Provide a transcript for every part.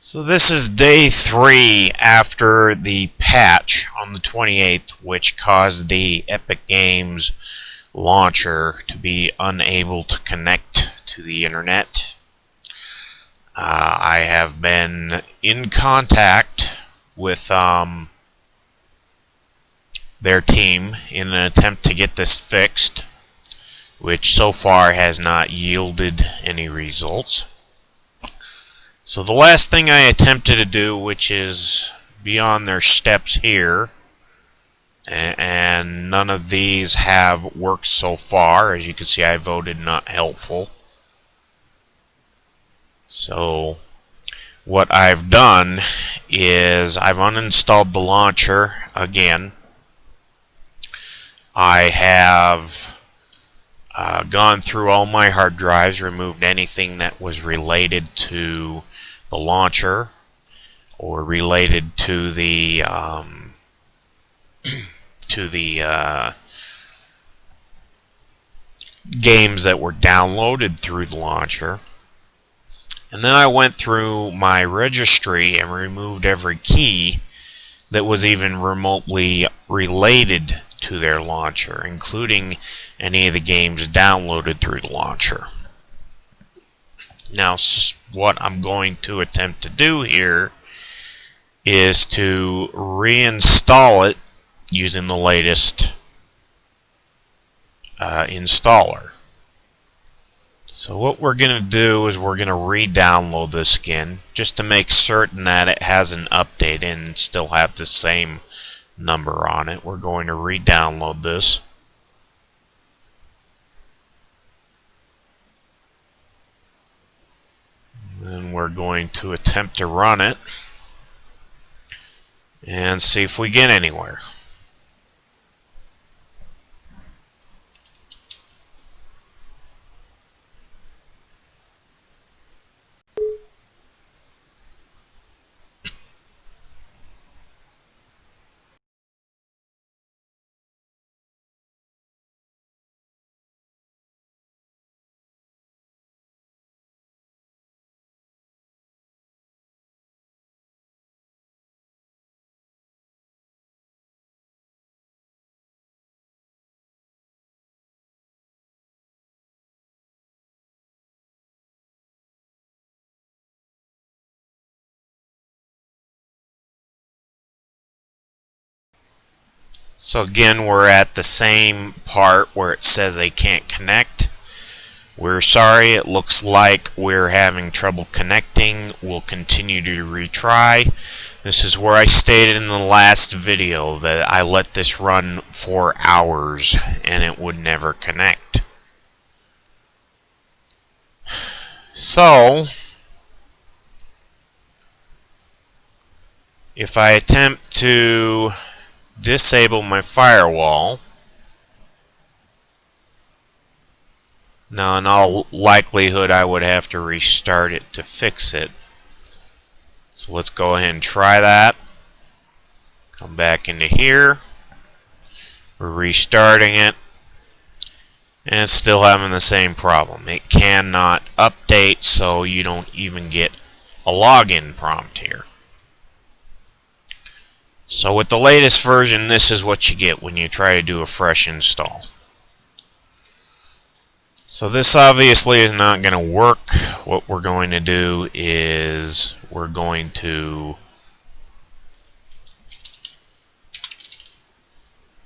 So this is day 3 after the patch on the 28th, which caused the Epic Games launcher to be unable to connect to the internet. I have been in contact with their team in an attempt to get this fixed, which so far has not yielded any results. So the last thing I attempted to do, which is beyond their steps here, and none of these have worked so far. As you can see, I voted not helpful. So what I've done is I've uninstalled the launcher again. I have gone through all my hard drives, removed anything that was related to the launcher or related to the games that were downloaded through the launcher. And then I went through my registry and removed every key that was even remotely related to their launcher, including any of the games downloaded through the launcher. Now, what I'm going to attempt to do here is to reinstall it using the latest installer. So what we're going to do is we're going to re-download this again just to make certain that it hasn't updated and still have the same number on it. We're going to re-download this. Then we're going to attempt to run it and see if we get anywhere. So again, we're at the same part where it says they can't connect. We're sorry, it looks like we're having trouble connecting. We'll continue to retry. This is where I stated in the last video that I let this run for hours and it would never connect. So, if I attempt to disable my firewall, now in all likelihood I would have to restart it to fix it. So let's go ahead and try that. Come back into here. We're restarting it. And it's still having the same problem. It cannot update, so you don't even get a login prompt here. So with the latest version, this is what you get when you try to do a fresh install. So this obviously is not going to work. What we're going to do is we're going to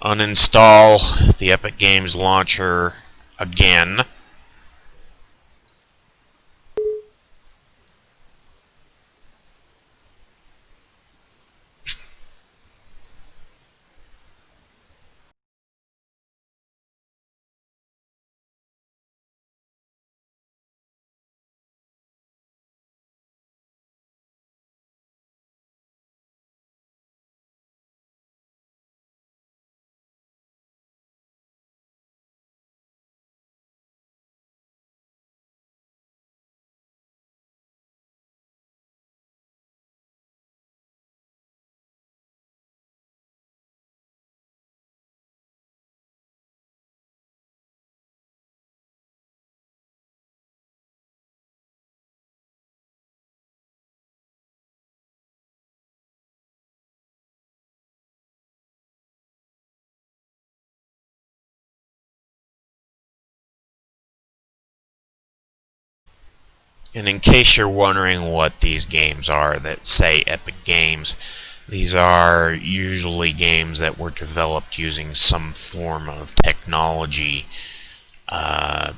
uninstall the Epic Games launcher again. And in case you're wondering what these games are that say Epic Games, these are usually games that were developed using some form of technology that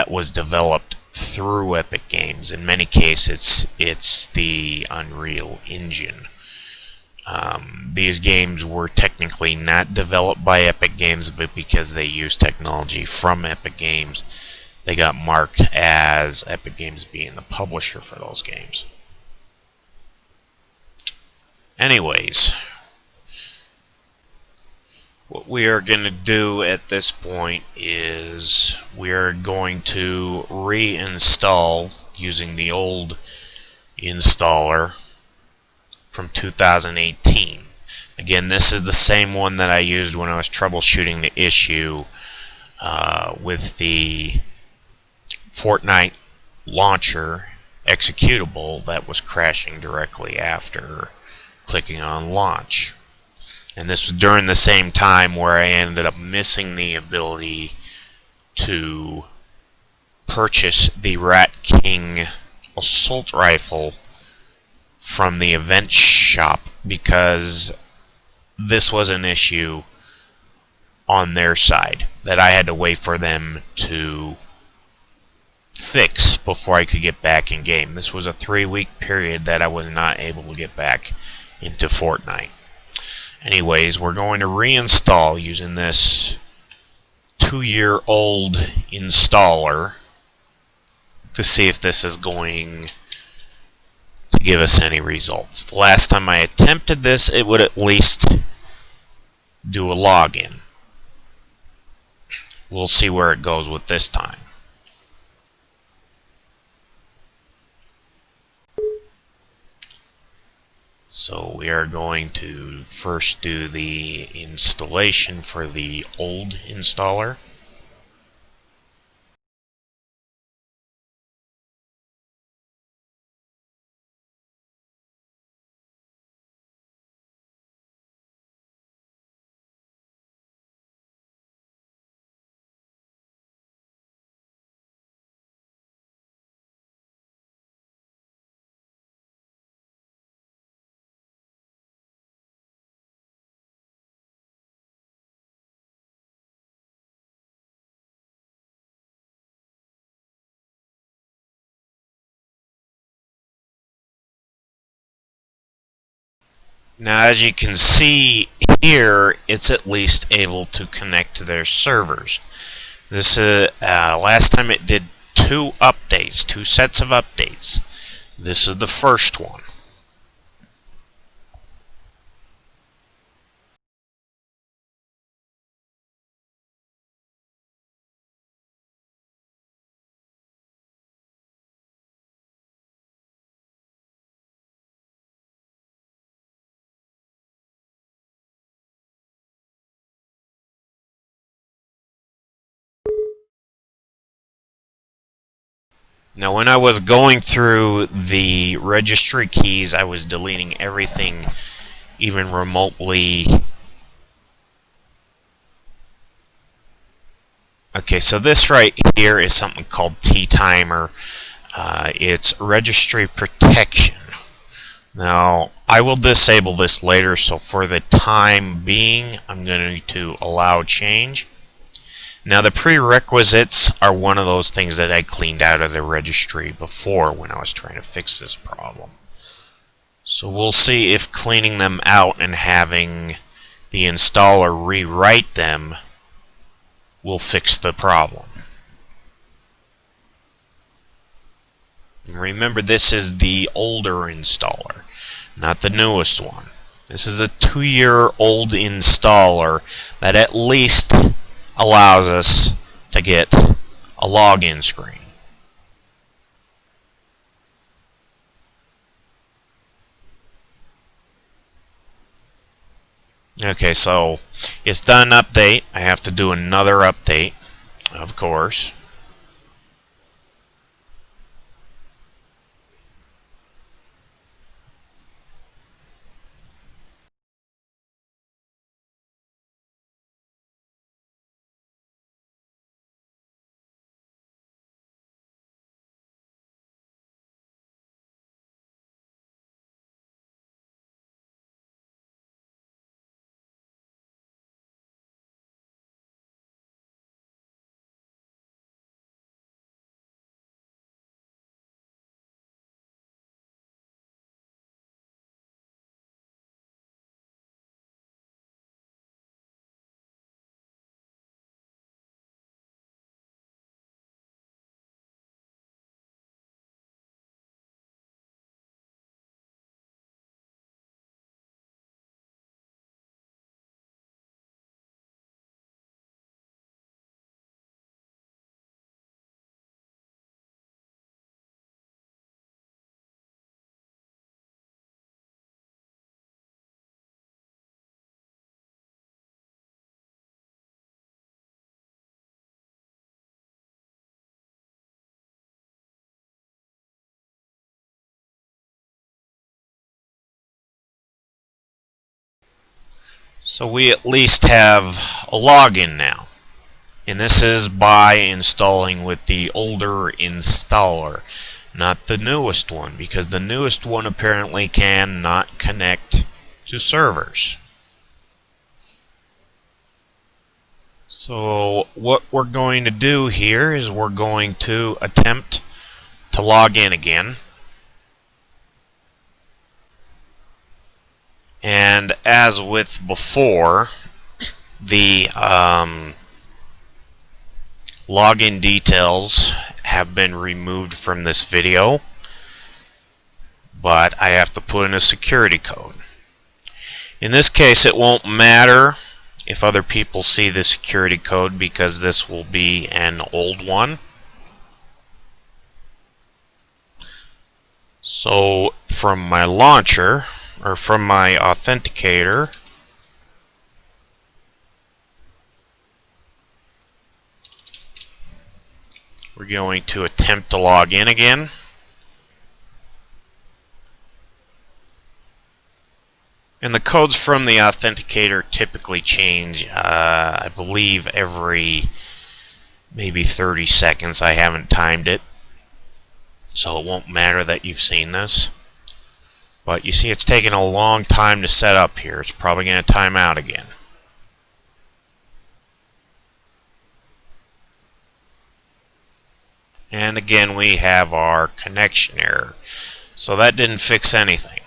was developed through Epic Games. In many cases, it's the Unreal Engine. These games were technically not developed by Epic Games, but because they used technology from Epic Games, they got marked as Epic Games being the publisher for those games. Anyways, what we are going to do at this point is we are going to reinstall using the old installer from 2018. Again, this is the same one that I used when I was troubleshooting the issue with the Fortnite launcher executable that was crashing directly after clicking on launch. And this was during the same time where I ended up missing the ability to purchase the Rat King assault rifle from the event shop, because this was an issue on their side that I had to wait for them to fix before I could get back in game. This was a 3-week period that I was not able to get back into Fortnite. Anyways, we're going to reinstall using this 2-year-old installer to see if this is going to give us any results. The last time I attempted this, it would at least do a login. We'll see where it goes with this time. So we are going to first do the installation for the old installer. Now, as you can see here, it's at least able to connect to their servers. This last time it did 2 updates, 2 sets of updates. This is the first one. Now, when I was going through the registry keys, I was deleting everything even remotely. Okay, so this right here is something called T-Timer. It's registry protection. Now, I will disable this later, so for the time being, I'm going to allow change. Now, the prerequisites are one of those things that I cleaned out of the registry before when I was trying to fix this problem. So we'll see if cleaning them out and having the installer rewrite them will fix the problem. Remember, this is the older installer, not the newest one. This is a 2-year-old installer that at least allows us to get a login screen. Okay, so it's done an update. I have to do another update, of course. So we at least have a login now. And this is by installing with the older installer, not the newest one, because the newest one apparently cannot connect to servers. So what we're going to do here is we're going to attempt to log in again. And as with before, the login details have been removed from this video, but I have to put in a security code. In this case, it won't matter if other people see the security code because this will be an old one. So from my launcher, or from my authenticator, we're going to attempt to log in again. And the codes from the authenticator typically change, I believe, every maybe 30 seconds. I haven't timed it, so it won't matter that you've seen this. But you see it's taking a long time to set up here. It's probably going to time out again. And again, we have our connection error. So that didn't fix anything.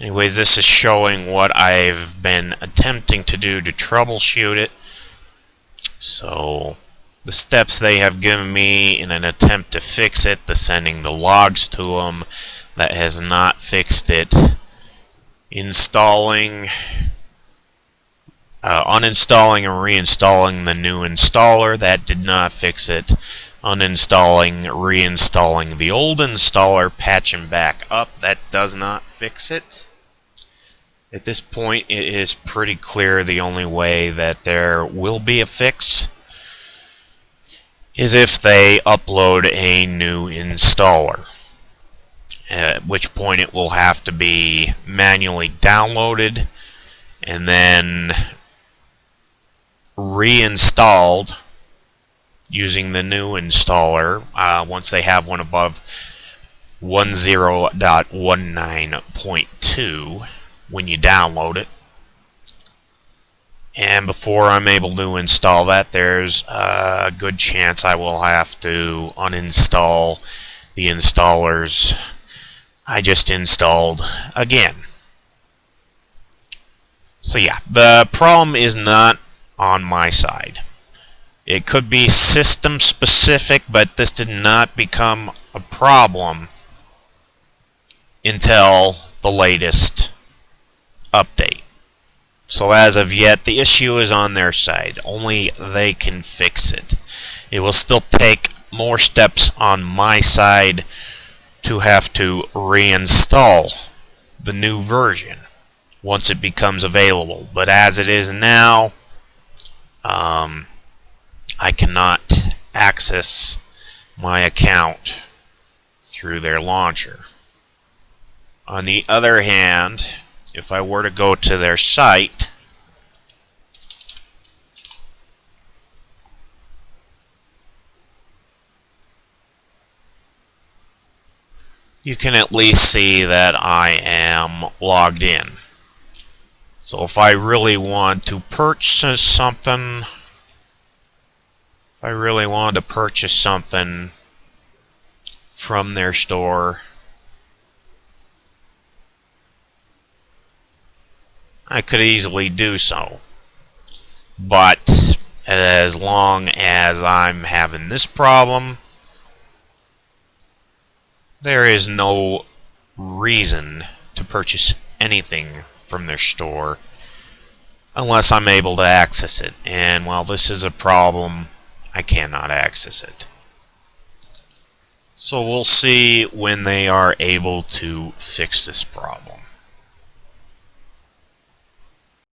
Anyways, this is showing what I've been attempting to do to troubleshoot it. So the steps they have given me in an attempt to fix it, the sending the logs to them, that has not fixed it. Uниnstalling and reinstalling the new installer, that did not fix it. Uninstalling, reinstalling the old installer, patching back up, that does not fix it. At this point, it is pretty clear the only way that there will be a fix is if they upload a new installer, at which point it will have to be manually downloaded and then reinstalled using the new installer once they have one above 10.19.2 when you download it. And before I'm able to install that, there's a good chance I will have to uninstall the installers I just installed again. So yeah, the problem is not on my side. It could be system specific, but this did not become a problem until the latest update. So as of yet, the issue is on their side. Only they can fix it. It will still take more steps on my side to have to reinstall the new version once it becomes available. But as it is now, I cannot access my account through their launcher. On the other hand, if I were to go to their site, you can at least see that I am logged in. So if I really want to purchase something, from their store, I could easily do so. But as long as I'm having this problem, there is no reason to purchase anything from their store unless I'm able to access it. And while this is a problem, I cannot access it. So we'll see when they are able to fix this problem.